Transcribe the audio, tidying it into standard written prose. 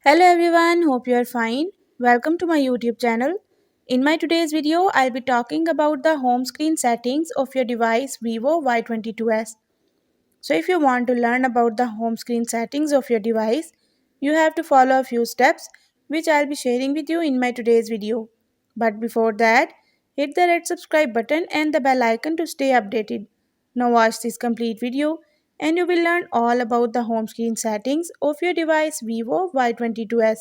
Hello everyone, hope you are fine. Welcome to my YouTube channel. In my today's video, I'll be talking about the home screen settings of your device Vivo Y22s. So if you want to learn about the home screen settings of your device, you have to follow a few steps which I'll be sharing with you in my today's video. But before that, hit the red subscribe button and the bell icon to stay updated. Now watch this complete video and you will learn all about the home screen settings of your device Vivo Y22s.